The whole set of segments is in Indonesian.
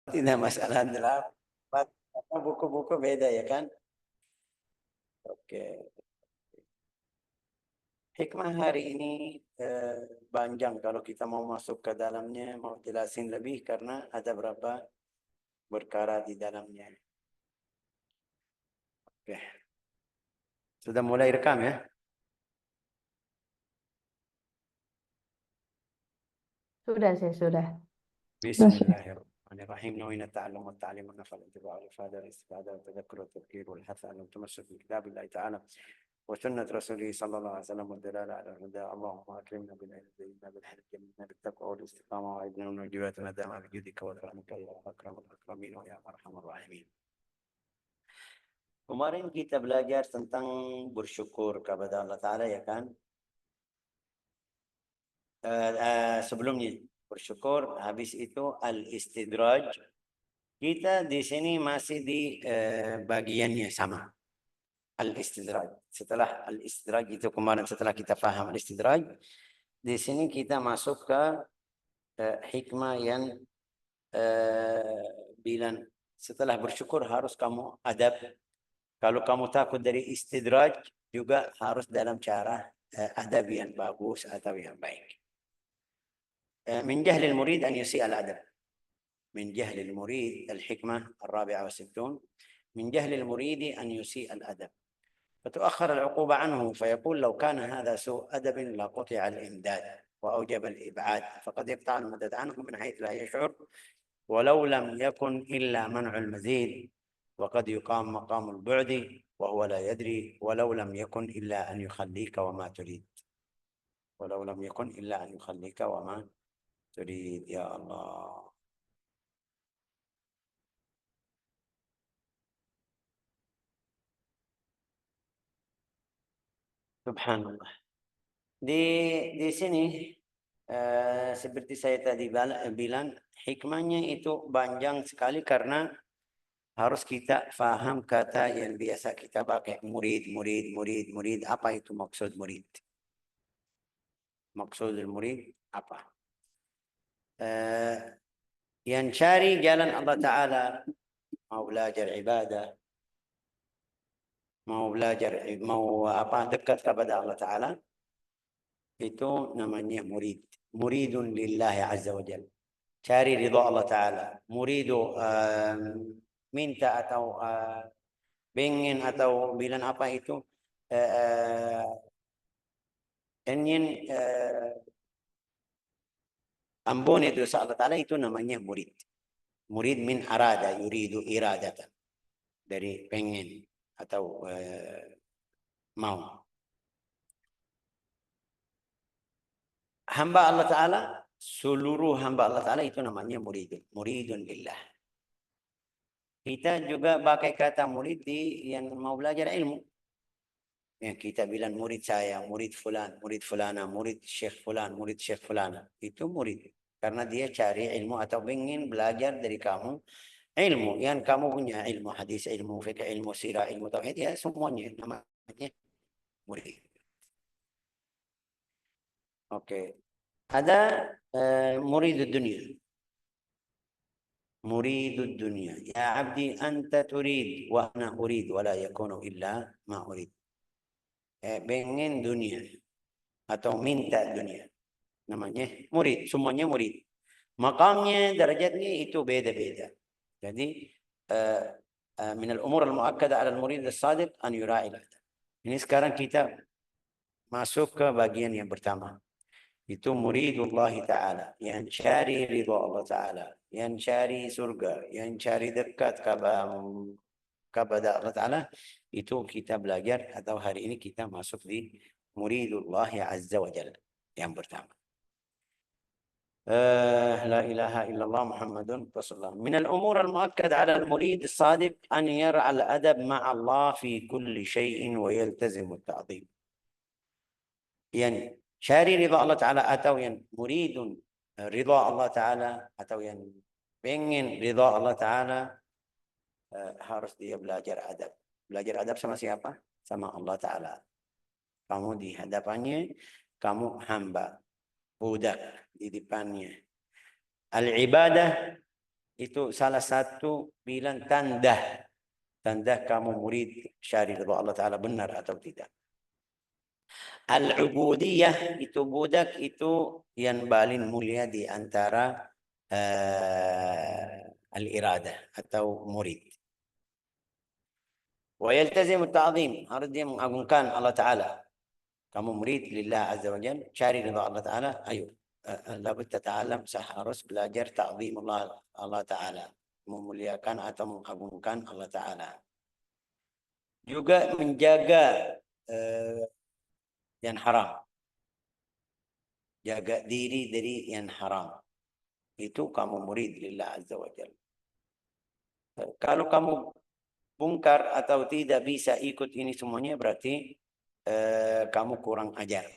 Tidak masalah delapan. Buku-buku beda ya kan? Oke. Hikmah hari ini panjang kalau kita mau masuk ke dalamnya, mau jelasin lebih karena ada berapa perkara di dalamnya. Oke. Sudah mulai rekam ya? Sudah sih, sudah. Bismillahirrahmanirrahim. Nawina ta'allum wa ta'lim wa nafal intiba' wa ifada wa istifada wa tadhakkur wa tadhkir wal hath ala tamassul bi kitabillahi ta'ala wa sunnat rasulih sallallahu alaihi wasallam wa dalala ala huda. Allahumma akrimna bil ilmi bil hilmi bil taqwa wal istiqamah wa idna nujibat nadama bi judika wa karamika ya akramul akramin wa ya arhamar rahimin. Kemarin kita belajar tentang bersyukur kepada Allah Ta'ala ya kan? Sebelumnya bersyukur, habis itu al-istidraj. Kita di sini masih di bagiannya sama. Al-istidraj. Setelah al-istidraj itu kemarin setelah kita paham al-istidraj, di sini kita masuk ke hikmah yang bilang setelah bersyukur harus kamu adab. Kalau kamu takut dari istidraj juga harus dalam cara adab yang bagus atau yang baik. من جهل المريد أن يسيء الأدب. من جهل المريد الحكمة 64 من جهل المريد أن يسيء الأدب فتؤخر العقوبة عنه فيقول لو كان هذا سوء أدب لقطع الإمداد وأوجب الإبعاد فقد يقطع المدد عنه من حيث لا يشعر ولو لم يكن إلا منع المزيد وقد يقام مقام البعد وهو لا يدري ولو لم يكن إلا أن يخليك وما تريد ولو لم يكن إلا أن يخليك وما تريد. يا الله. Subhanallah. Di sini seperti saya tadi bilang, hikmahnya itu panjang sekali karena harus kita faham kata yang biasa kita pakai, murid, murid, murid, murid. Apa itu maksud murid? Maksud murid apa? Yang cari jalan Allah Ta'ala, mau belajar ibadah, mau belajar, mau apa, dekat kepada Allah Ta'ala, itu namanya murid. Muridun lillahi azza wa jalla. Cari ridha Allah Ta'ala. Muridu minta atau pengen atau bilang apa itu, ingin ampun itu Allah Ta'ala, itu namanya murid. Murid min arada, yuridu iradatan. Dari pengen atau mau. Hamba Allah Ta'ala, seluruh hamba Allah Ta'ala itu namanya muridun. Muridun lillah. Kita juga pakai kata murid di yang mau belajar ilmu. Ya, kita bilang murid saya, murid fulan, murid fulana, murid syekh fulan, murid syekh fulana. Itu murid. Karena dia cari ilmu atau ingin belajar dari kamu ilmu. Yang kamu punya ilmu hadis, ilmu fiqh, ilmu sirah, ilmu tauhid, ya semuanya namanya murid. Oke. Ada murid dunia. Murid dunia. Ya abdi anta turid wa ana urid wa la yakunu illa ma urid. Pengen dunia atau minta dunia, namanya murid. Semuanya murid. Makamnya, derajatnya itu beda-beda. Jadi min al-umur al-muakkada 'ala al-murid as-sadiq an yura'i al-adab. Ini sekarang kita masuk ke bagian yang pertama. Itu muridullah Ta'ala, yang cari ridha Allah Ta'ala, yang cari surga, yang cari dekat kepada Allah Ta'ala. Itu kita belajar atau hari ini kita masuk di muridullah Azza wa Jalla yang pertama. لا إله إلا الله محمد رسول الله. من الأمور المؤكد على المريد الصادق أن يرعى الأدب مع الله في كل شيء ويلتزم التعظيم. يعني cari ridha Allah Ta'ala atau yang muridun ridha Allah Ta'ala atau yang pengen ridha Allah Ta'ala, harus dia belajar adab. Belajar adab sama siapa? Sama Allah Ta'ala. Kamu di hadapannya, kamu hamba, budak di depannya. Al-ibadah itu salah satu bilang tanda kamu murid syari ridha Allah Ta'ala benar atau tidak. Al-ubudiyah itu budak itu yang paling mulia di antara al-iradah atau murid. Wa yaltazimu at-ta'zim, harus dia mengagungkan Allah Ta'ala. Kamu murid lillah azza wa jalla, cari ridha Allah Ta'ala, ayo labud tata'alam, harus belajar ta'zim Allah Ta'ala, memuliakan atau mengagungkan Allah Ta'ala. Juga menjaga yang haram. Jaga diri dari yang haram. Itu kamu murid lillah azza wa jalla. Kalau kamu bungkar atau tidak bisa ikut ini semuanya, berarti kamu kurang ajar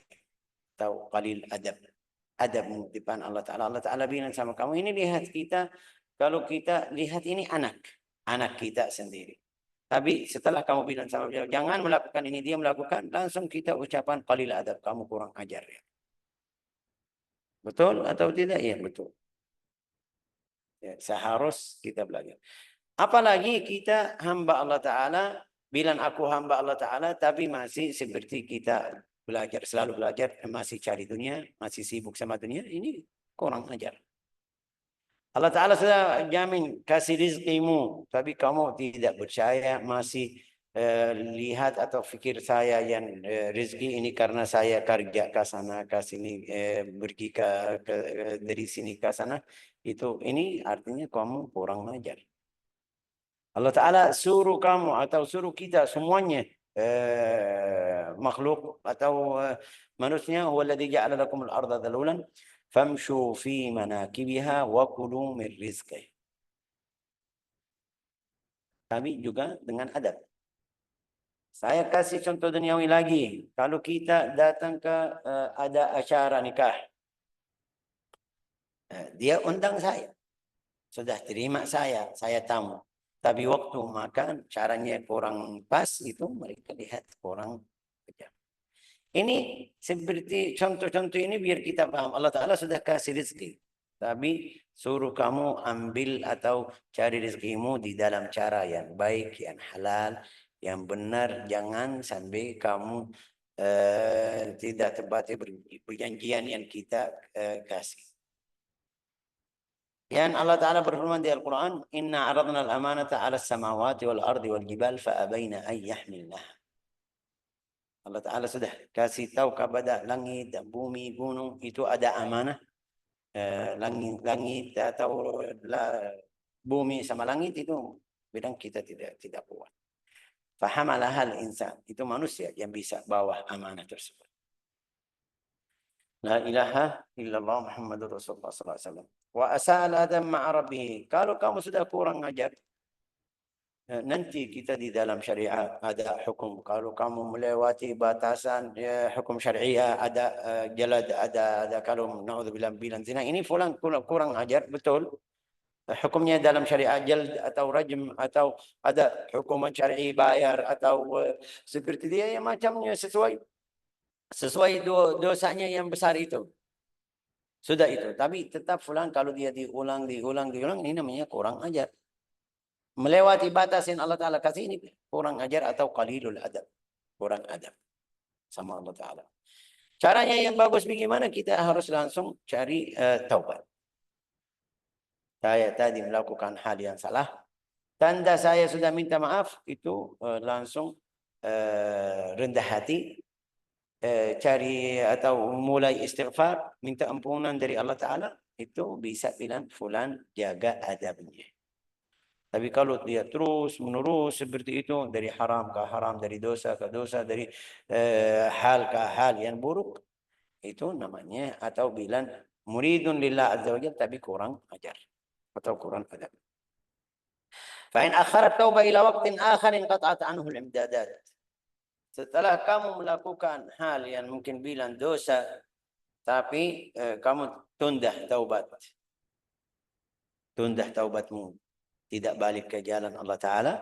atau qalil adab. Adab di depan Allah Ta'ala. Allah Ta'ala bilang sama kamu, ini lihat kita, kalau kita lihat ini anak kita sendiri. Tapi setelah kamu bilang sama dia, jangan melakukan ini, dia melakukan, langsung kita ucapan qalil adab, kamu kurang ajar ya. Betul atau tidak? Ya, betul. Ya, seharus kita belajar. Apalagi kita hamba Allah Ta'ala, bilang aku hamba Allah Ta'ala, tapi masih seperti kita belajar, selalu belajar, masih cari dunia, masih sibuk sama dunia, ini kurang ajar. Allah Ta'ala sudah jamin kasih rizkimu, tapi kamu tidak percaya, masih lihat atau fikir saya yang rezeki ini karena saya kerja ke sana, ke sini, pergi dari sini ke sana, itu ini artinya kamu kurang ajar. Allah Ta'ala suruh kamu atau suruh kita semuanya makhluk atau manusia, huwaladzi ja'ala lakumul arda dhalulan famshu fi manakibiha wa kulu min rizqih. Tapi juga dengan adab. Saya kasih contoh duniawi lagi. Kalau kita datang ke ada acara nikah, dia undang saya, sudah terima saya tamu. Tapi waktu makan caranya kurang pas, itu mereka lihat kurang kejam. Ini seperti contoh-contoh ini biar kita paham. Allah Ta'ala sudah kasih rezeki, tapi suruh kamu ambil atau cari rezekimu di dalam cara yang baik, yang halal, yang benar. Jangan sampai kamu tidak tepati perjanjian yang kita kasih. Yang Allah Ta'ala berfirman di Al-Quran, Inna aradna al-amanata ala samawati wal ardi wal jibal fa'abaina an yahmilnaha. Allah Ta'ala sudah kasih tahu kepada langit dan bumi, gunung, itu ada amanah. Langit atau bumi sama langit itu bilang kita tidak kuat. Fahamalah al-insan, itu manusia yang bisa bawa amanah tersebut. La ilaha illallah Muhammadur Rasulullah sallallahu alaihi wasallam. Wa asal adam ma'a rabbih. Kalau kamu sudah kurang ajar, nanti kita di dalam syariat ada hukum. Kalau kamu melewati batasan hukum syariah, ada jalad, ada kalau naudzubillah bilang zina, ini fulan kurang ajar, betul. Hukumnya dalam syariat jald atau rajm, atau ada hukuman syar'i bayar atau seperti dia yang macamnya sesuai dosanya yang besar itu. Sudah itu. Tapi tetap fulan kalau dia diulang, ini namanya kurang ajar. Melewati batas yang Allah Ta'ala kasih, ini kurang ajar atau qalilul adab. Kurang adab sama Allah Ta'ala. Caranya yang bagus bagaimana? Kita harus langsung cari taubat. Saya tadi melakukan hal yang salah. Tanda saya sudah minta maaf, itu langsung rendah hati. Cari atau mulai istighfar, minta ampunan dari Allah Ta'ala, itu bisa bilang fulan jaga adabnya. Tapi kalau dia terus menerus seperti itu, dari haram ke haram, dari dosa ke dosa, dari hal ke hal yang buruk, itu namanya atau bilang muridun lillah azza wajalla tapi kurang ajar atau kurang adab. Fa'in akharat tauba ila waqtin akhar inqata'at anhu al-imdadat. Setelah kamu melakukan hal yang mungkin bilang dosa, tapi kamu tunda taubatmu, tidak balik ke jalan Allah Ta'ala,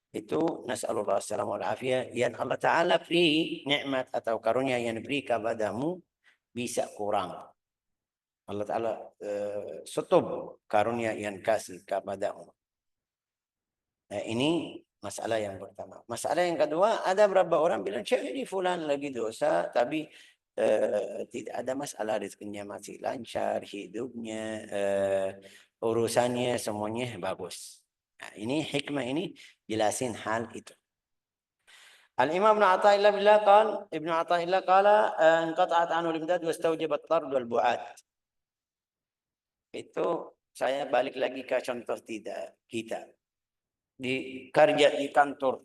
itu nas'alullah assalamu alaihi yang Allah Ta'ala beri nikmat atau karunia yang beri kepadamu bisa kurang. Allah Ta'ala setub karunia yang kasih kepadamu. Nah, ini masalah yang pertama. Masalah yang kedua, ada beberapa orang bilang, ini fulan lagi dosa, tapi tidak ada masalah, rezekinya masih lancar, hidupnya, urusannya semuanya bagus. Nah, ini hikmah ini jelasin hal itu. Al-Imam Ibn Athaillah Ibn Athaillah qala inqata'at anhu al-imdad wastawjabat tard wal bu'ad. Itu saya balik lagi ke contoh kita di kerja di kantor.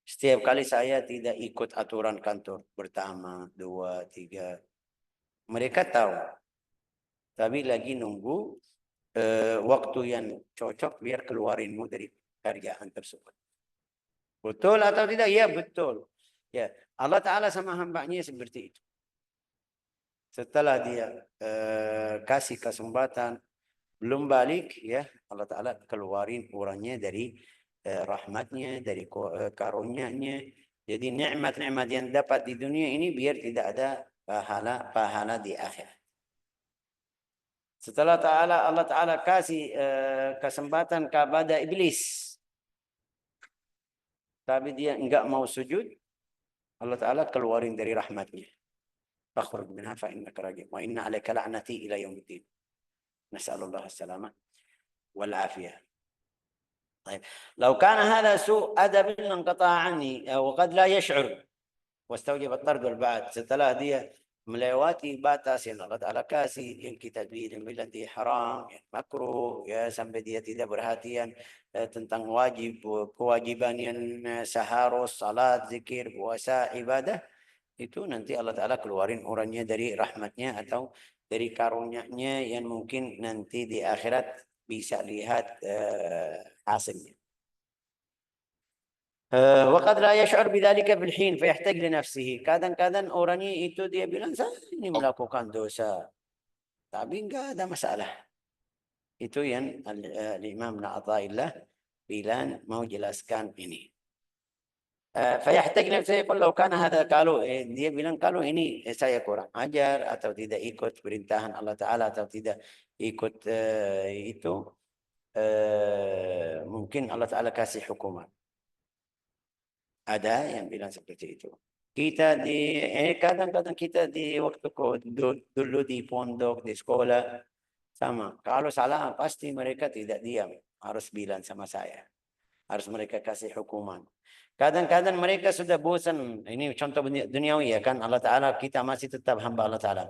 Setiap kali saya tidak ikut aturan kantor pertama, dua, tiga, mereka tahu. Tapi lagi nunggu waktu yang cocok biar keluarinmu dari kerjaan tersebut. Betul atau tidak? Ya betul. Ya, Allah Ta'ala sama hambanya seperti itu. Setelah dia kasih kesempatan belum balik, ya Allah Ta'ala keluarin orangnya dari rahmatnya, dari karunia-Nya. Jadi nikmat-nikmat yang dapat di dunia ini biar tidak ada pahala di akhirat. Setelah Allah Ta'ala kasih kesempatan kepada iblis, tapi dia enggak mau sujud, Allah Ta'ala keluarin dari rahmatnya. Fakhruj minha fa innaka rajim wa inna 'alaika la'nati ila yaumiddin. Nas'alullah as-salamah wal afiyah. طيب لو كان هذا سوء أدب انقطع عني وقد لا يشعر واستوجب الطرد والبعد. Setelah dia melewati batas yang Allah Ta'ala kasih, yang kita bilang dia haram, yang makruh, ya sampai dia tidak perhatian tentang kewajiban yang seharus, salat, zikir, puasa, ibadah, itu nanti Allah Ta'ala keluarin orangnya dari rahmatnya atau dari karunia-Nya yang mungkin nanti di akhirat bisa lihat hasilnya. Waqad la yash'ur bidzalika fil hin fayahtaj li nafsihi. Kadang-kadang orangnya itu dia bilang saya ini melakukan dosa, tapi enggak ada masalah. Itu yang Imam Ibn Athaillah bilang mau jelaskan ini. Fayahtaj li nafsihi kalau kana hada kalau dia bilang kalau ini saya kurang ajar atau tidak ikut perintahan Allah Ta'ala atau tidak ikut itu mungkin Allah Ta'ala kasih hukuman. Ada yang bilang seperti itu. Kita kadang-kadang kita di waktu dulu di pondok, di sekolah, sama. Kalau salah pasti mereka tidak diam. Harus bilang sama saya. Harus mereka kasih hukuman. Kadang-kadang mereka sudah bosan. Ini contoh duniawi ya kan. Allah Ta'ala kita masih tetap hamba Allah Ta'ala.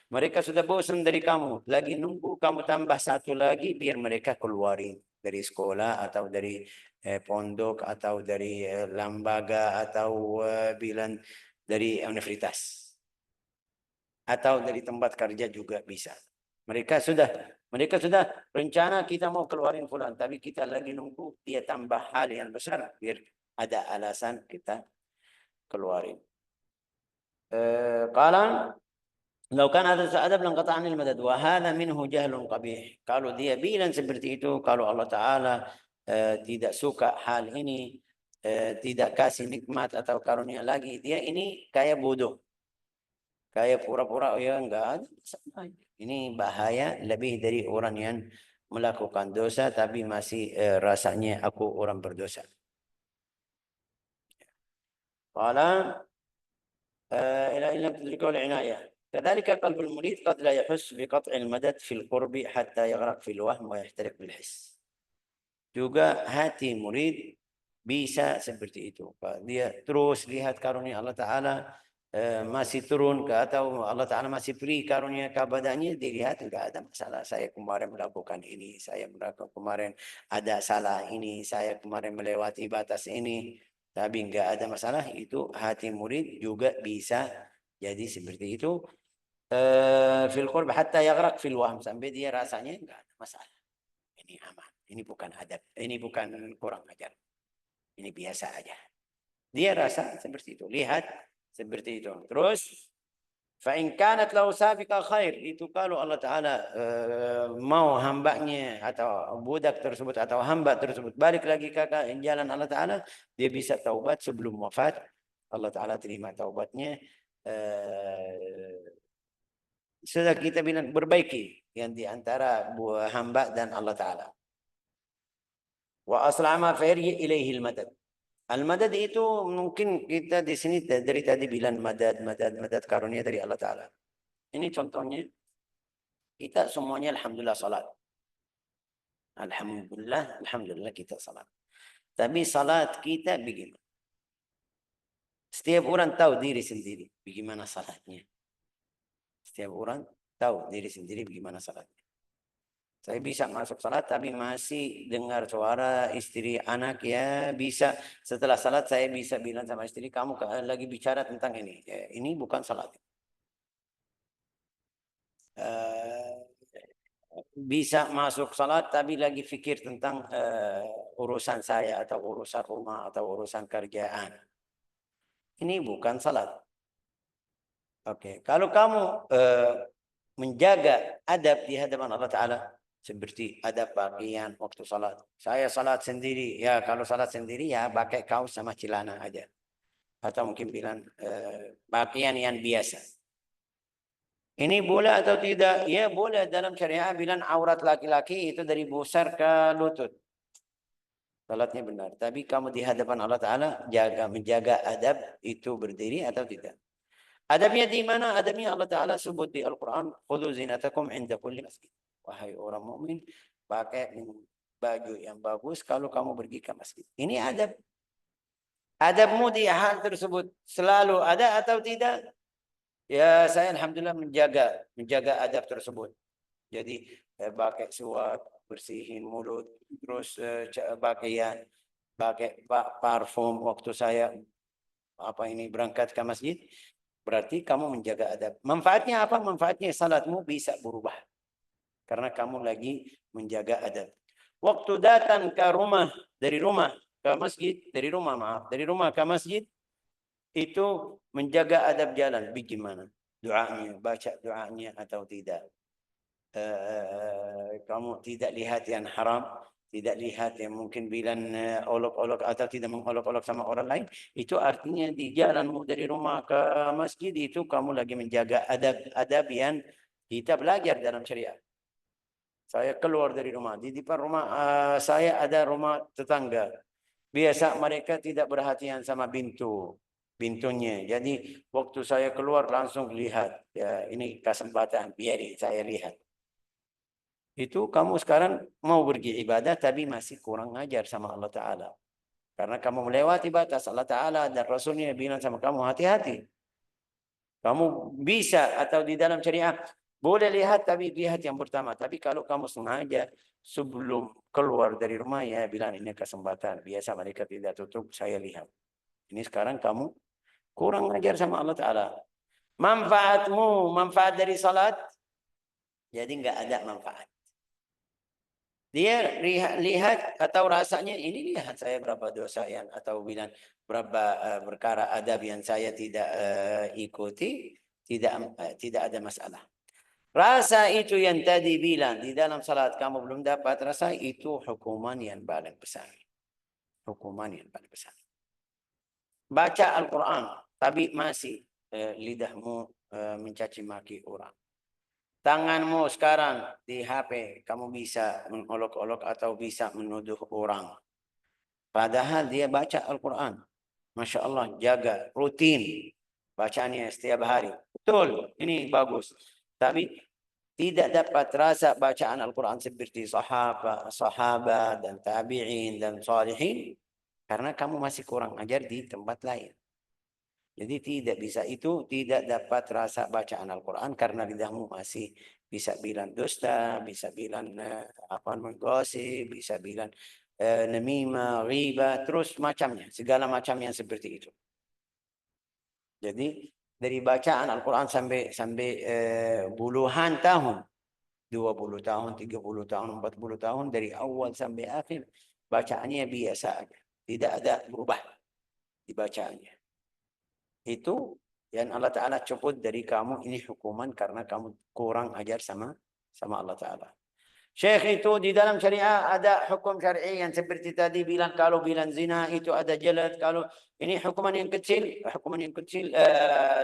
Mereka sudah bosan dari kamu. Lagi nunggu kamu tambah satu lagi biar mereka keluarin dari sekolah atau dari pondok atau dari lembaga atau bilang dari universitas atau dari tempat kerja juga bisa. Mereka sudah rencana kita mau keluarin fulan, tapi kita lagi nunggu dia tambah hal yang besar biar ada alasan kita keluarin. Qala law kana hadha adab lanqata 'anil madad wa hadha minhu jahlun qabih. Kalau dia bilang seperti itu, kalau Allah Ta'ala tidak suka hal ini, tidak kasih nikmat atau karunia lagi, dia ini kayak bodoh. Kayak pura-pura, ya enggak ada. Ini bahaya lebih dari orang yang melakukan dosa tapi masih rasanya aku orang berdosa. Qala ila illam tudrika al-inayah. كذلك قلب المريد قد لا يحس بقطع المدد في القرب حتى يغرق في الوهم ويحترق بالحس. Juga hati murid bisa seperti itu. Dia terus lihat karunia Allah Ta'ala masih turun ke atau Allah Ta'ala masih beri karunia kepadanya, dilihat enggak ada masalah. Saya kemarin melakukan ini, saya melakukan kemarin ada salah ini, saya kemarin melewati batas ini, tapi enggak ada masalah. Itu hati murid juga bisa jadi seperti itu. Fil qurb hatta yaghraq fil wahm, sampai dia rasanya enggak ada masalah. Ini aman, ini bukan adab, ini bukan kurang ajar. Ini biasa aja. Dia rasa seperti itu. Lihat seperti itu. Terus fa in kanat lahu sabiqa khair, itu kalau Allah Ta'ala mau hambanya atau budak tersebut atau hamba tersebut balik lagi ke jalan Allah Ta'ala, dia bisa taubat sebelum wafat. Allah Ta'ala terima taubatnya. sudah kita bilang berbaiki yang di antara hamba dan Allah Ta'ala. Wa aslama fayarji ilaihi al-madad. Al-madad itu mungkin kita di sini dari tadi bilang madad karunia dari Allah Ta'ala. Ini contohnya, kita semuanya alhamdulillah salat. Alhamdulillah kita salat. Tapi salat kita begini. Setiap orang tahu diri sendiri bagaimana salatnya. Setiap orang tahu diri sendiri bagaimana salatnya. Saya bisa masuk salat tapi masih dengar suara istri anak ya bisa. Setelah salat saya bisa bilang sama istri, kamu lagi bicara tentang ini. Ini bukan salat. Bisa masuk salat tapi lagi fikir tentang urusan saya atau urusan rumah atau urusan kerjaan. Ini bukan salat. Oke, kalau kamu menjaga adab di hadapan Allah Ta'ala, seperti adab pakaian waktu salat. Saya salat sendiri, ya kalau salat sendiri ya pakai kaos sama celana aja. Atau mungkin bilang pakaian yang biasa. Ini boleh atau tidak? Ya boleh, dalam syariah bilang aurat laki-laki itu dari pusar ke lutut. Salatnya benar. Tapi kamu di hadapan Allah Ta'ala menjaga adab itu berdiri atau tidak. Adabnya di mana? Adabnya Allah Ta'ala sebut di Al-Quran. Khudhu zinatakum inda kulli masjid. Wahai orang mukmin, pakai baju yang bagus kalau kamu pergi ke masjid. Ini adab. Adabmu di hal tersebut selalu ada atau tidak? Ya saya alhamdulillah menjaga adab tersebut. Jadi pakai suap, bersihin mulut, terus pakaian, pakai parfum waktu saya berangkat ke masjid. Berarti kamu menjaga adab. Manfaatnya apa? Manfaatnya salatmu bisa berubah. Karena kamu lagi menjaga adab. Waktu datang ke rumah, dari rumah ke masjid, dari rumah ke masjid, itu menjaga adab jalan. Bagaimana? Doanya, baca doanya atau tidak. Kamu tidak lihat yang haram, tidak lihat yang mungkin bilang olok-olok atau tidak mengolok-olok sama orang lain. Itu artinya di jalanmu dari rumah ke masjid itu kamu lagi menjaga adab yang kita belajar dalam syariat. Saya keluar dari rumah, di depan rumah saya ada rumah tetangga. Biasa mereka tidak perhatian sama pintunya. Jadi waktu saya keluar langsung lihat, ya ini kesempatan, biar saya lihat. Itu kamu sekarang mau pergi ibadah tapi masih kurang ajar sama Allah Ta'ala. Karena kamu melewati batas Allah Ta'ala dan Rasulnya bilang sama kamu, hati-hati. Kamu bisa atau di dalam syariah boleh lihat tapi lihat yang pertama. Tapi kalau kamu sengaja sebelum keluar dari rumah ya bilang ini kesempatan. Biasa mereka tidak tutup, saya lihat. Ini sekarang kamu kurang ajar sama Allah Ta'ala. Manfaat dari salat, jadi nggak ada manfaat. Dia lihat atau rasanya ini lihat saya berapa dosa yang atau bilang berapa perkara adab yang saya tidak ikuti, tidak ada masalah. Rasa itu yang tadi bilang di dalam salat kamu belum dapat rasa itu hukuman yang paling besar. Hukuman yang paling besar. Baca Al-Quran tapi masih lidahmu mencaci maki orang. Tanganmu sekarang di HP, kamu bisa mengolok-olok atau bisa menuduh orang. Padahal dia baca Al-Quran. Masya Allah, jaga, rutin. Bacaannya setiap hari. Betul, ini bagus. Tapi tidak dapat rasa bacaan Al-Quran seperti sahabat dan tabi'in dan salihin. Karena kamu masih kurang ajar di tempat lain. Jadi tidak bisa itu, tidak dapat rasa bacaan Al-Quran karena lidahmu masih bisa bilang dusta, bisa bilang menggosip, bisa bilang namimah, riba, terus macamnya, segala macam yang seperti itu. Jadi dari bacaan Al-Quran sampai puluhan tahun, 20 tahun, 30 tahun, 40 tahun, dari awal sampai akhir, bacaannya biasa aja. Tidak ada berubah di bacaannya. Itu yang Allah Ta'ala copot dari kamu, ini hukuman karena kamu kurang ajar sama Allah Ta'ala. Syekh itu di dalam syariah ada hukum syar'i yang seperti tadi bilang, kalau bilang zina itu ada jalad, kalau ini hukuman yang kecil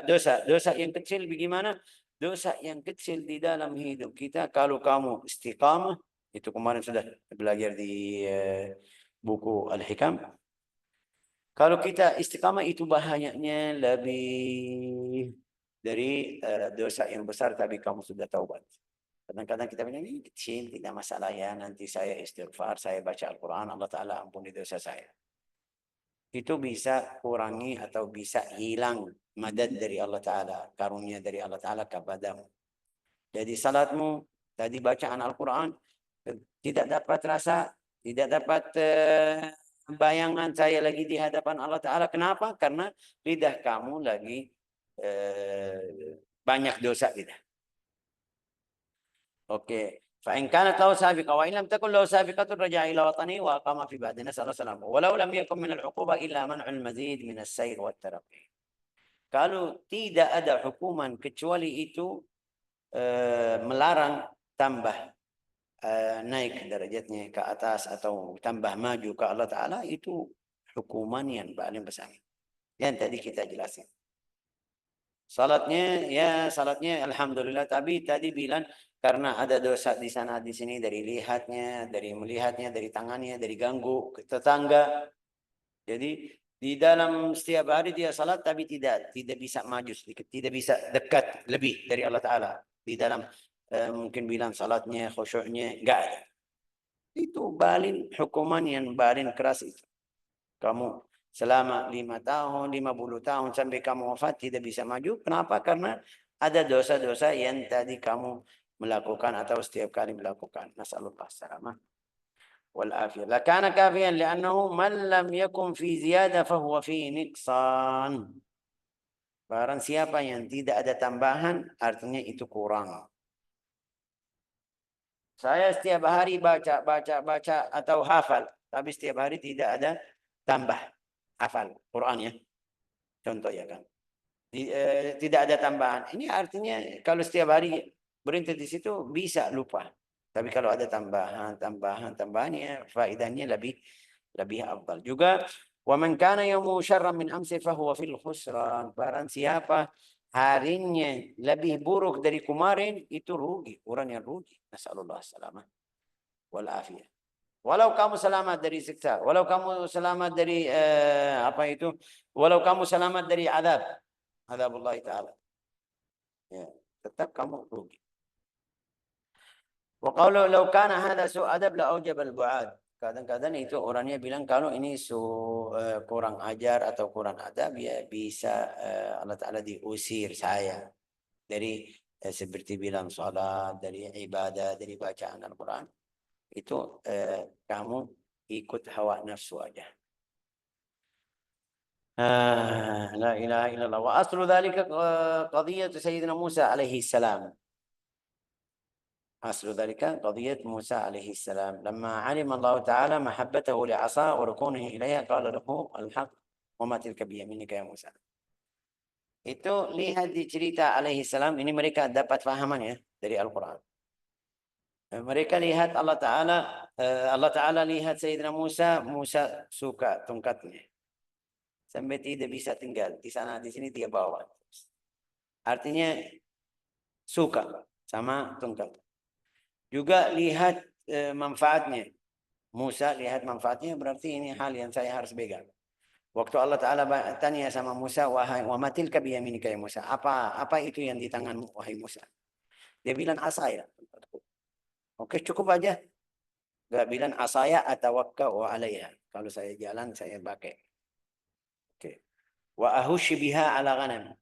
dosa yang kecil bagaimana? dosa yang kecil di dalam hidup kita kalau kamu istiqamah, itu kemarin sudah belajar di buku Al-Hikam. Kalau kita istiqamah itu bahayanya lebih dari dosa yang besar tapi kamu sudah taubat. Kadang-kadang kita bilang ini kecil, tidak masalah ya, nanti saya istighfar, saya baca Al-Quran, Allah Ta'ala ampuni dosa saya. Itu bisa kurangi atau bisa hilang madad dari Allah Ta'ala, karunia dari Allah Ta'ala kepadamu. Jadi salatmu, tadi bacaan Al-Quran, tidak dapat rasa, tidak dapat bayangan saya lagi di hadapan Allah Ta'ala. Kenapa? Karena lidah kamu lagi banyak dosa lidah. Oke. فإن كانت له سابقة وإن لم تكن له سابقة رجع إلى وطنه وأقام في بعد نسأل الله السلامة ولو لم يكن من العقوبة إلا منع المزيد من السير والترقي. Kalau tidak ada hukuman kecuali itu melarang tambah naik derajatnya ke atas atau tambah maju ke Allah Ta'ala, itu hukuman yang paling besar. Yang tadi kita jelasin. Salatnya alhamdulillah, tapi tadi bilang karena ada dosa di sana di sini dari lihatnya, dari melihatnya, dari tangannya, dari ganggu tetangga. Jadi di dalam setiap hari dia salat tapi tidak bisa maju sedikit, tidak bisa dekat lebih dari Allah Ta'ala. Di dalam mungkin bilang salatnya, khusyuknya enggak ada. Itu balin hukuman yang balin keras itu. Kamu selama 5 tahun, 50 tahun sampai kamu wafat tidak bisa maju. Kenapa? Karena ada dosa-dosa yang tadi kamu melakukan atau setiap kali melakukan. Nasallallahu salamah wal afiyah. Lakana kafiyan li'annahu man lam yakun fi ziyadah fahuwa fi niqsan. Barang siapa yang tidak ada tambahan, artinya itu kurang. Saya setiap hari baca atau hafal, tapi setiap hari tidak ada tambah hafal Quran ya. Contoh ya kan. Tidak ada tambahan. Ini artinya kalau setiap hari berhenti di situ bisa lupa. Tapi kalau ada tambahan ya faedahnya lebih afdal. Juga wa man kana yawmu syarran min amsi fa huwa fil khusran. Barang siapa harinya lebih buruk dari kemarin, itu rugi, orang yang rugi. Nasallallahu salamah wal afiyah. Walau kamu selamat dari siksa, walau kamu selamat dari walau kamu selamat dari azab Allah Ta'ala. Ya, tetap kamu rugi. Wa qawlu law kana hadha su adab la aujab al-bu'ad. Kadang-kadang itu orangnya bilang kalau ini kurang ajar atau kurang adab, ya bisa Allah Ta'ala diusir saya dari seperti bilang salat, dari ibadah, dari bacaan Al-Quran. Itu kamu ikut hawa nafsu aja. لا إله إلا الله. وأصل ذلك قضية سيدنا موسى عليه السلام. أصل ذلك قضية موسى عليه السلام لما علم الله تعالى محبته لعصاه وركونه إليها قال له الحق وما تلك بيمينك يا موسى. Itu lihat di cerita alaihi salam, ini mereka dapat fahaman ya dari Al-Quran. Mereka lihat Allah Ta'ala lihat Sayyidina Musa suka tongkatnya. Sampai tidak bisa tinggal di sana di sini dia bawa. Artinya suka sama tongkat. Juga lihat manfaatnya. Musa lihat manfaatnya, berarti ini hal yang saya harus pegang. Waktu Allah Ta'ala tanya sama Musa, wahai wa matilka biyaminika ya Musa, apa itu yang di tanganmu wahai Musa? Dia bilang asaya. Oke, cukup aja. Gak bilang asaya atawakkau alaiha. Kalau saya jalan saya pakai. Oke. Wa ahushi biha ala ghanam.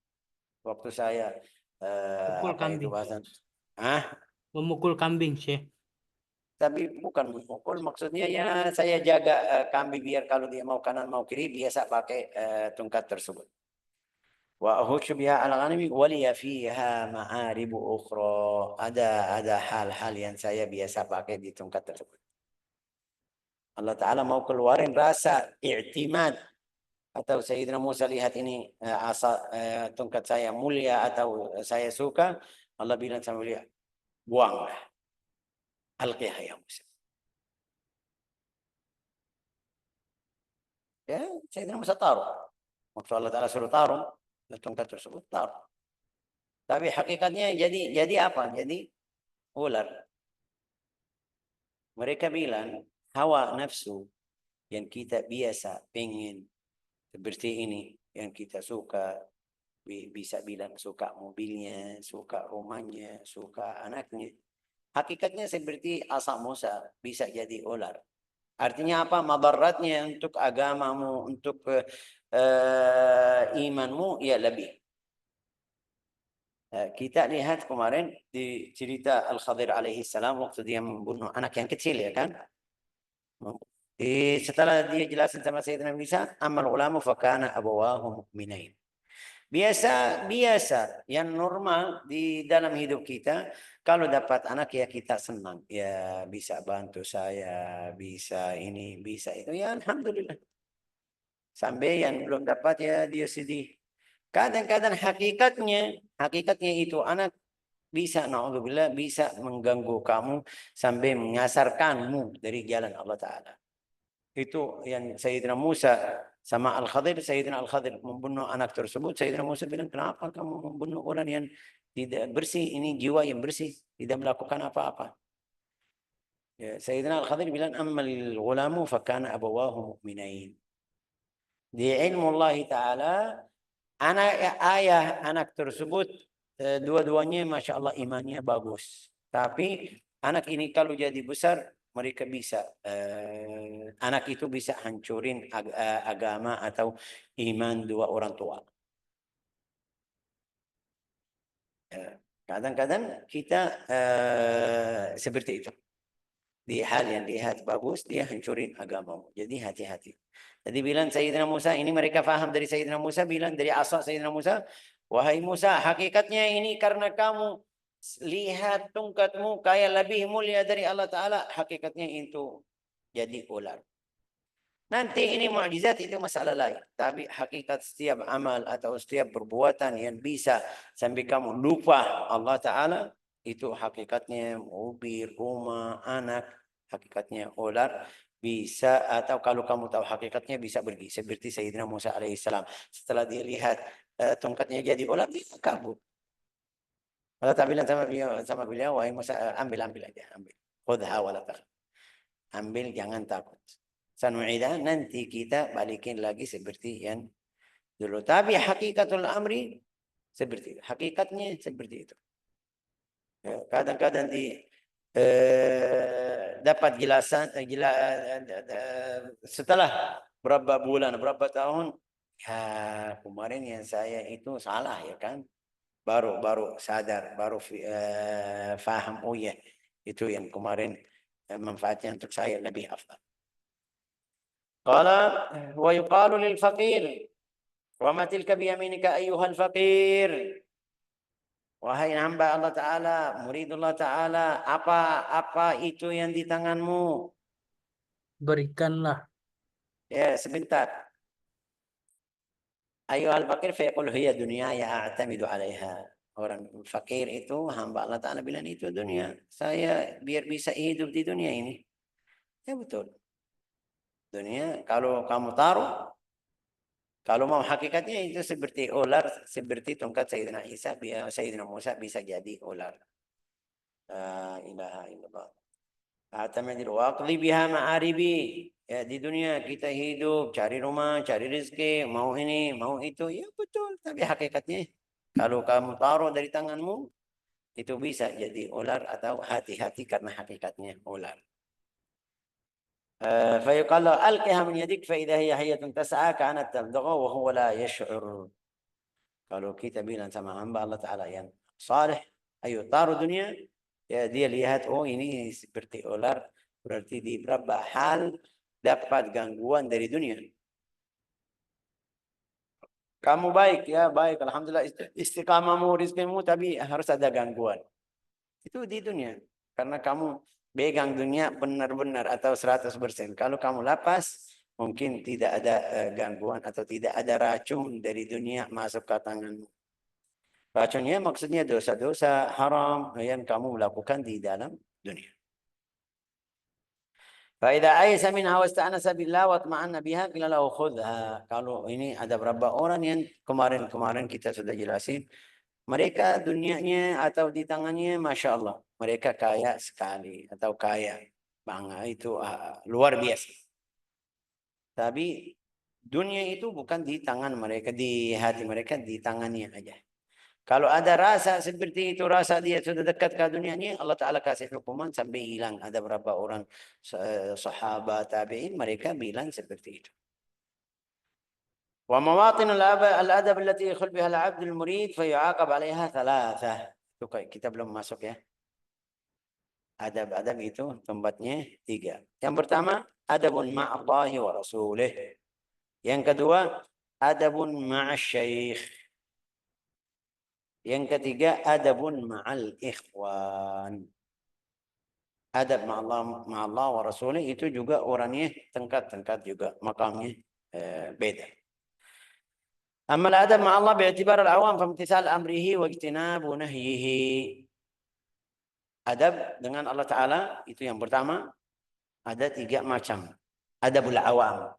Waktu saya Pukul itu kambing. bahasa Memukul kambing, Syekh. tapi bukan memukul, maksudnya ya saya jaga kambing biar kalau dia mau kanan mau kiri biasa pakai tongkat tersebut. Wa ahushu biha ala ghanami wa liya fiha ma'aribu ukhra. Ada hal-hal yang saya biasa pakai di tongkat tersebut. Allah Ta'ala mau keluarin rasa i'timad. Atau Sayyidina Musa lihat ini tongkat saya mulia atau saya suka, Allah bilang sama dia, buanglah. Alqiha ya Musa. Ya, Sayyidina Musa taruh. Waktu Allah Ta'ala suruh taruh, tongkat tersebut taruh. Tapi hakikatnya jadi apa? Jadi ular. Mereka bilang hawa nafsu yang kita biasa pengen seperti ini, yang kita suka, bisa bilang suka mobilnya, suka rumahnya, suka anaknya. Hakikatnya seperti asa Musa, bisa jadi ular. Artinya apa? Madaratnya untuk agamamu, untuk imanmu, ya lebih. Kita lihat kemarin di cerita Al-Khadir alaihi salam waktu dia membunuh anak yang kecil, ya kan? Setelah dia jelasin sama Sayyidina Musa, amal ulama fakana abawahu mu'minain. Biasa yang normal di dalam hidup kita, kalau dapat anak ya kita senang, ya bisa bantu saya, bisa ini, bisa itu, ya alhamdulillah. Sampai yang belum dapat ya dia sedih. Kadang-kadang hakikatnya itu anak bisa, naudzubillah, bisa mengganggu kamu sampai mengasarkanmu dari jalan Allah Ta'ala. Itu yang Sayyidina Musa sama Al-Khadir. Sayyidina Al-Khadir membunuh anak tersebut. Sayyidina Musa bilang, kenapa kamu membunuh orang yang tidak bersih? Ini jiwa yang bersih, tidak melakukan apa-apa. Ya, Sayyidina Al-Khadir bilang, ammal ghulamu fakana abawahu mu'minain. Di ilmu Allah Ta'ala, ayah anak tersebut dua-duanya Masya Allah imannya bagus. Tapi anak ini kalau jadi besar, mereka bisa, anak itu bisa hancurin agama atau iman dua orang tua. Kadang-kadang kita seperti itu. Di hal yang lihat bagus, dia hancurin agamamu. Jadi hati-hati. Jadi bilang Sayyidina Musa, ini mereka faham dari Sayyidina Musa, bilang dari asal Sayyidina Musa, wahai Musa, hakikatnya ini karena kamu lihat tongkatmu kayak lebih mulia dari Allah Ta'ala, hakikatnya itu jadi ular. Nanti ini mukjizat, itu masalah lain. Tapi hakikat setiap amal atau setiap perbuatan yang bisa sampai kamu lupa Allah Ta'ala, itu hakikatnya mobil, rumah, anak, hakikatnya ular. Bisa, atau kalau kamu tahu hakikatnya bisa pergi. Seperti Sayyidina Musa alaihissalam. Setelah dia lihat tongkatnya jadi ular, dia kabur. Allah Ta'ala bilang sama beliau, wahai Musa, ambil aja, ambil. Khudha wala takhaf. Ambil, jangan takut. Sanu'idah, nanti kita balikin lagi seperti yang dulu. Tapi hakikatul amri seperti itu. Hakikatnya seperti itu. Kadang-kadang dapat jelasan setelah berapa bulan, berapa tahun, ya kemarin yang saya itu salah, ya kan? Baru sadar, baru faham, oh ya, itu yang kemarin manfaatnya untuk saya lebih afdal. Qala wa yuqalu lil faqir wa ma tilka bi yaminika ayyuhal faqir. Wahai hamba Allah Ta'ala, muridullah Ta'ala, apa itu yang di tanganmu? Berikanlah. Ya, sebentar. Ayyuhal faqir fayaqul hiya dunyaya a'tamidu 'alaiha. Orang fakir itu hamba Allah Ta'ala bilang itu dunia. Saya biar bisa hidup di dunia ini. Ya betul. Dunia kalau kamu taruh, kalau mau hakikatnya itu seperti ular, seperti tongkat Sayyidina Isa, Sayyidina Musa bisa jadi ular. La ilaha illallah. Atamil waqli biha ma'aribi. Ya, di dunia kita hidup, cari rumah, cari rezeki, mau ini, mau itu. Ya betul, tapi hakikatnya kalau kamu taruh dari tanganmu, itu bisa jadi ular, atau hati-hati karena hakikatnya ular. فيقال له ألقها من يدك فإذا هي حية تسعى كانت تلدغ وهو لا يشعر. Kalau kita bilang sama hamba Allah Ta'ala yang saleh, ayo taruh dunia, ya dia lihat, oh ini seperti ular, berarti di beberapa hal dapat gangguan dari dunia. Kamu baik, ya baik, alhamdulillah, istiqamamu, rizkimu, tapi harus ada gangguan. Itu di dunia. Karena kamu pegang dunia benar-benar atau 100%. Kalau kamu lepas, mungkin tidak ada gangguan atau tidak ada racun dari dunia masuk ke tanganmu. Racunnya maksudnya dosa-dosa haram yang kamu lakukan di dalam dunia. Faidah aisa minha wasta'anasa billah wa atma'anna biha qila lahu khudha. Kalau ini ada berapa orang yang kemarin kita sudah jelasin, Mereka dunianya atau di tangannya, masya Allah, mereka kaya sekali atau kaya banget itu luar biasa. Tapi dunia itu bukan di tangan mereka, di hati mereka, di tangannya aja. Kalau ada rasa seperti itu, rasa dia sudah dekat ke dunia ini, Allah Ta'ala kasih hukuman sampai hilang. Ada berapa orang sahabat, tabi'in, mereka bilang seperti itu. ومواطن الأدب التي يدخل بها العبد المريد فيعاقب عليها ثلاثة. Itu kita belum masuk ya. Adab-adab itu tempatnya 3. Yang pertama, adabun ma'allahi wa rasulih. Yang kedua, adabun ma'asyaikh. Yang ketiga, adabun ma'al ikhwan. Adab ma'allah wa rasulih itu juga orangnya tingkat-tingkat juga, makamnya beda. أما الأدب مع الله باعتبار العوام فامتثال أمره واجتناب نهيه. Adab dengan Allah Ta'ala itu yang pertama, ada 3 macam. Adabul awam.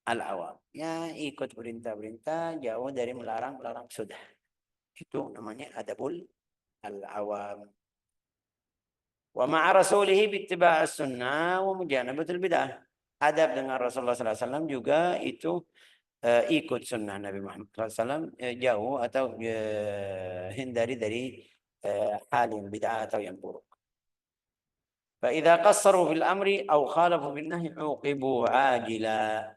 Al-awam. Ya ikut perintah-perintah, jauh dari melarang-melarang, sudah. Itu namanya adabul al-awam. Wa ma'a rasulihi bittiba' as-sunnah wa mujanabatul bid'ah. Adab dengan Rasulullah SAW juga itu ikut sunnah Nabi Muhammad SAW, jauh atau hindari dari hal yang bid'ah atau yang buruk. فإذا قصروا في الأمر أو خالفوا في النهي عوقبوا عاجلا.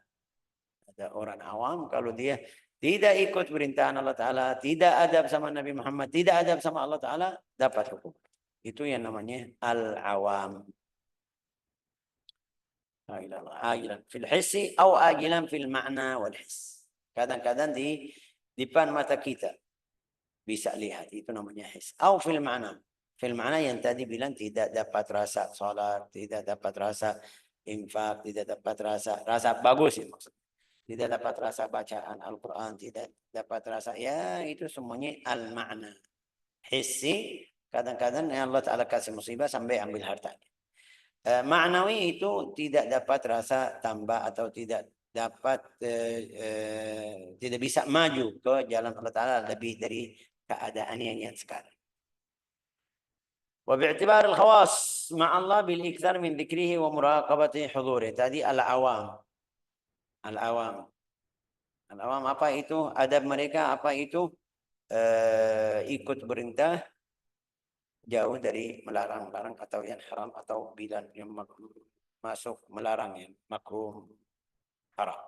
Ada orang awam kalau dia tidak ikut perintahan Allah Ta'ala, tidak adab sama Nabi Muhammad, tidak adab sama Allah Ta'ala, dapat hukum. Itu yang namanya al-awam. Ajilan fil hissi atau ajilan fil makna wal hiss. Kadang-kadang di depan mata kita bisa lihat, itu namanya hiss. Atau fil makna. Fil makna yang tadi bilang tidak dapat rasa salat, tidak dapat rasa infak, tidak dapat rasa bagus ya maksudnya. Tidak dapat rasa bacaan Al-Quran, tidak dapat rasa, ya itu semuanya al-makna. Hissi, kadang-kadang Allah Ta'ala kasih musibah sampai ambil hartanya. Ma'nawi itu tidak dapat rasa tambah atau tidak dapat tidak bisa maju ke jalan Allah Ta'ala lebih dari keadaan yang sekarang. وباعتبار الخواص مع الله بالإكثار من ذكره ومراقبة حضوره. Tadi al-awam. Al-awam. Al-awam apa itu? Adab mereka apa itu? Ikut perintah, jauh dari melarang-larang atau yang haram atau bilan yang masuk melarang yang makruh haram.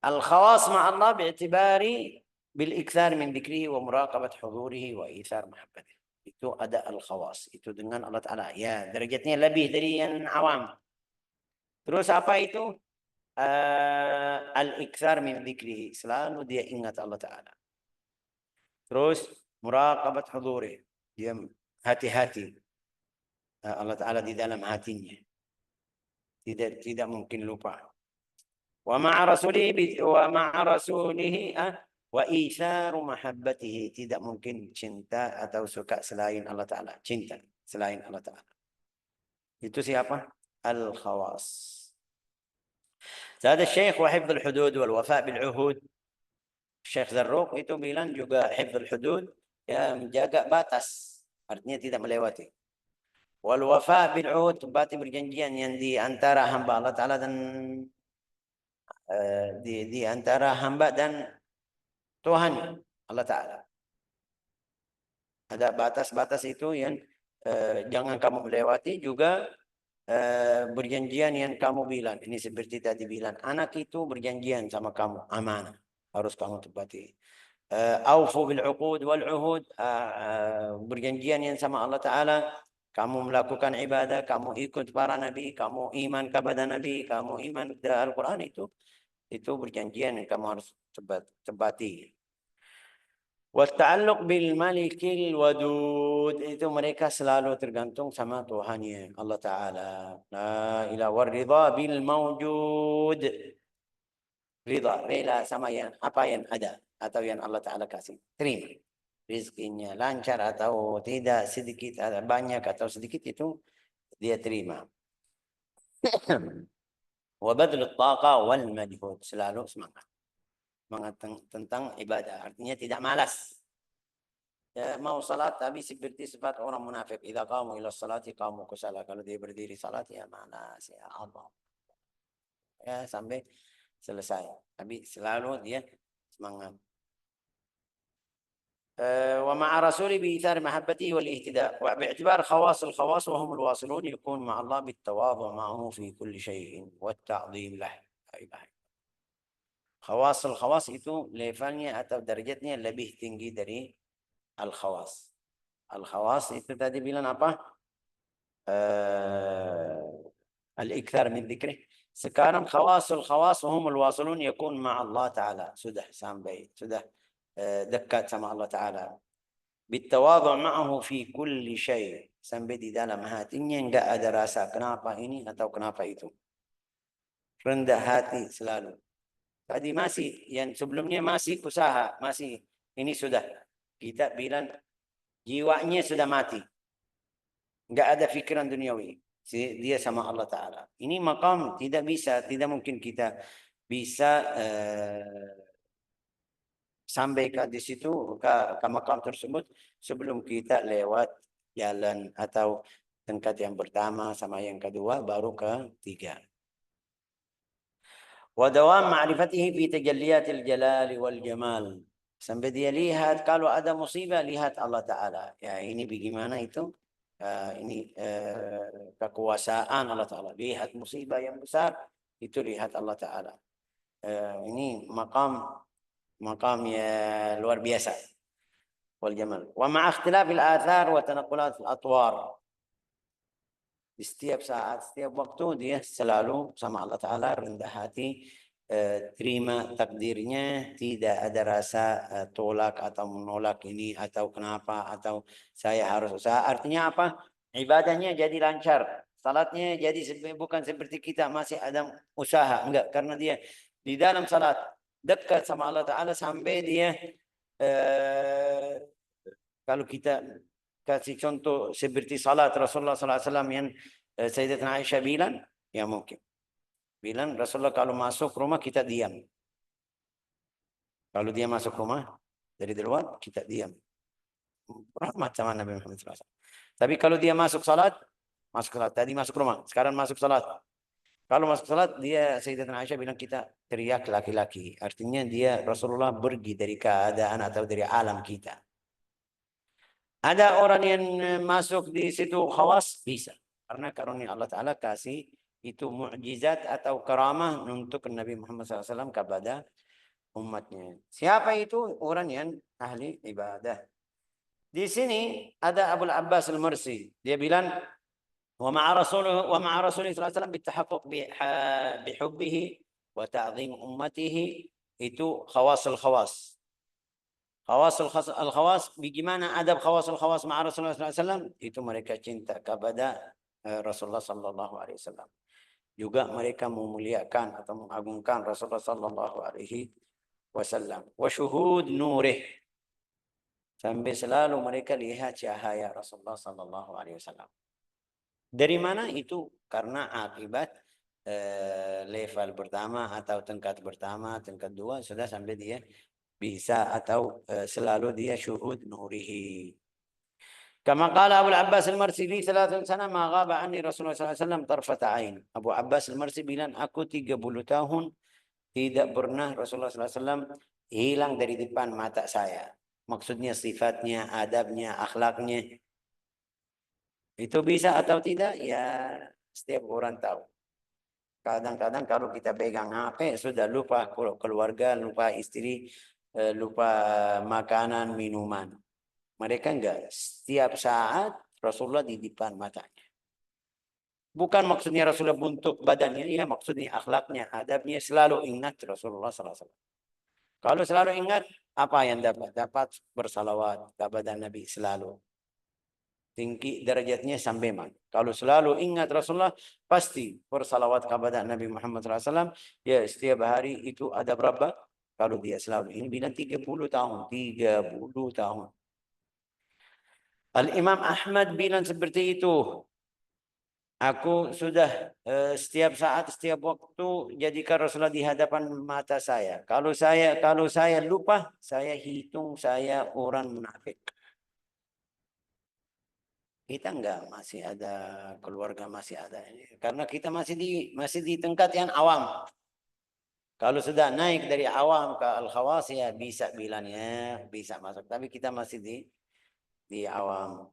Al-khawas ma'allah bi'tibari bil-ikthar min dhikrihi wa muraqabat hudurihi wa ithar mahabbatih. Itu ada al-khawas. Itu dengan Allah Ta'ala. Ya, derajatnya lebih dari yang awam. Terus apa itu? Al-ikthar min dhikrihi. Selalu dia ingat Allah Ta'ala. Terus muraqabat hudurihi. Dia hati-hati Allah Ta'ala di dalam hatinya. Tidak mungkin lupa. Wa ma'a rasulihi wa isaru mahabbatihi. Tidak mungkin cinta atau suka selain Allah Ta'ala. Cinta selain Allah Ta'ala. Itu siapa? Al-khawas. Zada Syekh wa hifdzul hudud wal wafa' bil uhud. Syekh Zarruq itu bilang juga hifdzul hudud, ya menjaga batas. Artinya tidak melewati. Wal wafa' bil uhud, tepati perjanjian yang di antara hamba Allah Ta'ala dan di antara hamba dan Tuhan Allah Ta'ala. Ada batas-batas itu yang jangan kamu melewati. Juga berjanjian yang kamu bilang. Ini seperti tadi bilang, anak itu berjanjian sama kamu, amanah, harus kamu tepati. Aufu bil uqud wal uhud, berjanjian yang sama Allah Ta'ala. Kamu melakukan ibadah, kamu ikut para nabi, kamu iman kepada nabi, kamu iman kepada Al-Quran, itu berjanjian yang kamu harus tepati. Watta'alluq bil malikil wadud, itu mereka selalu tergantung sama Tuhannya Allah Ta'ala. La ilaha warridha bil mawjud. Ridha, rela sama yang apa yang ada atau yang Allah Ta'ala kasih. Terima. Rizkinya lancar atau tidak, sedikit atau banyak atau sedikit, itu dia terima. Wa badlul taqa wal majhud, selalu semangat tentang ibadah, artinya tidak malas. Ya, mau salat tapi seperti sifat orang munafik. Idza qamu ila salati qamu kusala. Kalau dia berdiri salat ya malas ya Allah. Ya sampai selesai. Tapi selalu dia semangat. ومع رسوله بإيثار محبته والاهتداء وباعتبار خواص الخواص وهم الواصلون يكون مع الله بالتواضع معه في كل شيء والتعظيم له. خواص الخواص itu levelnya atau derajatnya lebih tinggi dari al-khawas. Al-khawas itu tadi bilang apa? Al-ikthar min dzikri. Sekarang khawasul khawas wahum al-wasilun yakun ma Allah Ta'ala. Sudah sampai, sudah dekat sama Allah Ta'ala. Bitawadhu' ma'ahu fi kulli syai. Sampai di dalam hatinya enggak ada rasa kenapa ini atau kenapa itu. Rendah hati selalu. Tadi masih, yang sebelumnya masih usaha, masih ini sudah. Kita bilang jiwanya sudah mati. Enggak ada fikiran duniawi. Dia sama Allah Ta'ala. Ini maqam tidak bisa, tidak mungkin kita bisa sampai ke di situ, ke maqam tersebut sebelum kita lewat jalan atau tingkat yang pertama sama yang kedua baru ketiga. Wa dawam ma'rifatihi fi tajalliyatil jalali wal jamal. Sampai dia lihat kalau ada musibah lihat Allah Ta'ala. Ya ini bagaimana itu? Ini kekuasaan Allah Ta'ala. Lihat musibah yang besar itu lihat Allah Ta'ala. Ini maqam ya luar biasa. Wal jamal. Wa ma'a ikhtilafil athar wa tanaqqulat al atwar. Di setiap saat, setiap waktu dia selalu sama Allah Ta'ala rendah hati, terima takdirnya, tidak ada rasa tolak atau menolak ini atau kenapa atau saya harus usaha. Artinya apa? Ibadahnya jadi lancar, salatnya jadi bukan seperti kita masih ada usaha, enggak, karena dia di dalam salat dekat sama Allah Ta'ala sampai dia kalau kita kasih contoh seperti salat Rasulullah SAW yang Sayyidatina Aisyah bilang, ya mungkin. Bilang Rasulullah kalau masuk rumah kita diam. Kalau dia masuk rumah dari luar kita diam. Rahmat sama Nabi Muhammad SAW. Tapi kalau dia masuk salat, tadi masuk rumah, sekarang masuk salat. Kalau masuk salat dia Sayyidatina Aisyah bilang kita teriak laki-laki. Artinya dia Rasulullah pergi dari keadaan atau dari alam kita. Ada orang yang masuk di situ khawas bisa. Karena karunia Allah Ta'ala kasih itu mukjizat atau karamah untuk Nabi Muhammad SAW kepada umatnya. Siapa itu? Orang yang ahli ibadah. Di sini ada Abul Abbas Al-Mursi. Dia bilang, ومع رسوله صلى الله عليه وسلم بالتحقق بحبه وتعظيم أمته itu khawasul khawas. Khawasul al-khawas, bagaimana adab khawasul khawas ma'a Rasulullah SAW? Itu mereka cinta kepada Rasulullah sallallahu alaihi wasallam. Juga mereka memuliakan atau mengagungkan Rasulullah sallallahu alaihi wasallam. Wa syuhud nurih. Sampai selalu mereka lihat cahaya Rasulullah sallallahu alaihi wasallam. Dari mana itu? Karena akibat level pertama atau tingkat pertama, tingkat dua sudah sampai dia bisa atau selalu dia syuhud nurihi. Kama qala Abu Abbas Al-Marsi 3 sana ma ghaba anni Rasulullah sallallahu alaihi wasallam tarfata ain. Abu Abbas Al-Marsi bilang aku 30 tahun tidak pernah Rasulullah sallallahu alaihi wasallam hilang dari depan mata saya. Maksudnya sifatnya, adabnya, akhlaknya. Itu bisa atau tidak? Ya setiap orang tahu. Kadang-kadang kalau kita pegang HP sudah lupa keluarga, lupa istri, lupa makanan, minuman. Mereka enggak. Setiap saat Rasulullah di depan matanya. Bukan maksudnya Rasulullah bentuk badannya, ya maksudnya akhlaknya, adabnya selalu ingat Rasulullah SAW. Kalau selalu ingat, apa yang dapat? Dapat bersalawat kepada Nabi selalu. Tinggi derajatnya sampai mana? Kalau selalu ingat Rasulullah, pasti bersalawat kepada Nabi Muhammad SAW. Ya setiap hari itu ada berapa? Kalau dia selalu ini bilang 30 tahun, 30 tahun. Al-Imam Ahmad bilang seperti itu. Aku sudah setiap saat, setiap waktu jadikan Rasulullah di hadapan mata saya. Kalau saya lupa, saya hitung saya orang munafik. Kita enggak, masih ada keluarga, masih ada ini. Karena kita masih di tingkat yang awam. Kalau sudah naik dari awam ke al-khawas ya bisa bilangnya, bisa masuk. Tapi kita masih di awam.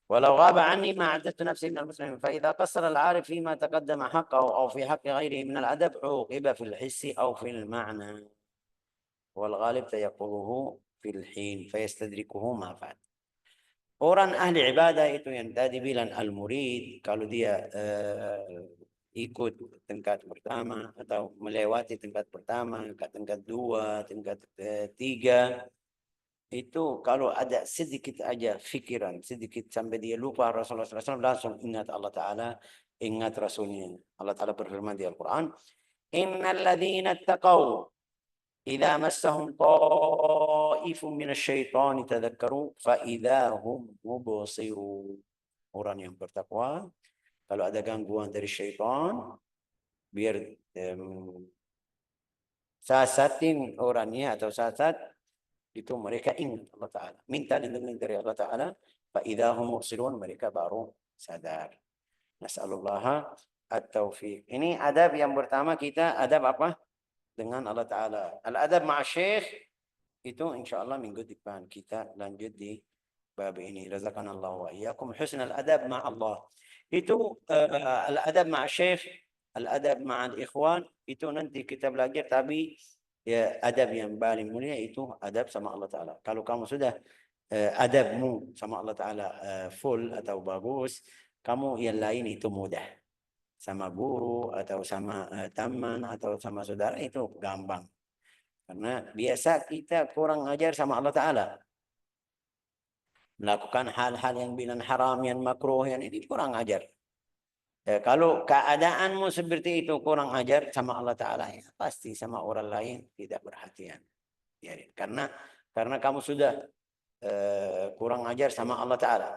ولو غاب عني ما عددت نفسي من المسلمين فإذا قصر العارف فيما تقدم حقه أو في حق غيره من الأدب عوقب في الحس أو في المعنى والغالب تيقظه في الحين فيستدركه ما فات. Orang ahli ibadah itu yang tadi bilang al-murid, kalau dia ikut tingkat pertama atau melewati tingkat pertama ke tingkat dua, tingkat tiga, itu kalau ada sedikit aja pikiran, sedikit sampai dia lupa Rasulullah SAW, langsung ingat Allah Ta'ala, ingat Rasulnya. Allah Ta'ala berfirman di Al-Quran, Innal ladhina taqaw idza massahum ta'ifun minasyaitani tadhakkaru fa idza hum mubsirun. Orang yang bertakwa, kalau ada gangguan dari syaitan, biar sasatin orangnya atau sasat, itu mereka ingat Allah Ta'ala. Minta lindungan dari Allah Ta'ala. Fa'idahum mubsirun, mereka baru sadar. Nas'alullah at-taufiq. Ini adab yang pertama kita, adab apa? Dengan Allah Ta'ala. Al-adab ma'asyikh, itu insyaAllah minggu depan kita lanjut di bab ini. Razaqanallahu wa iyyakum husnal adab ma'allah. Itu al-adab ma'asyikh, al-adab ma'al ikhwan, itu nanti kita belajar, tapi ya adab yang paling mulia itu adab sama Allah Ta'ala. Kalau kamu sudah adabmu sama Allah Ta'ala full atau bagus, kamu yang lain itu mudah. Sama guru atau sama teman atau sama saudara itu gampang. Karena biasa kita kurang ajar sama Allah Ta'ala. Melakukan hal-hal yang bilang haram, yang makruh, yang ini kurang ajar. Kalau keadaanmu seperti itu kurang ajar sama Allah Ta'ala, ya pasti sama orang lain tidak perhatian. Ya, karena kamu sudah kurang ajar sama Allah Ta'ala.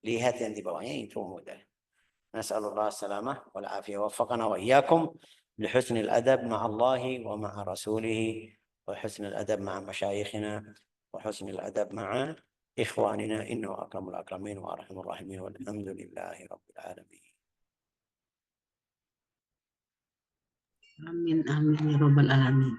Lihat yang di bawahnya itu mudah. Nas'alullah salamah wal afiyah. Waffaqana wa iyyakum لحسن الأدب مع الله ومع رسوله وحسن الأدب مع مشايخنا وحسن الأدب مع إخواننا إنه أكرم الأكرمين وأرحم الراحمين والحمد لله رب العالمين. Amin amin ya rabbal alamin.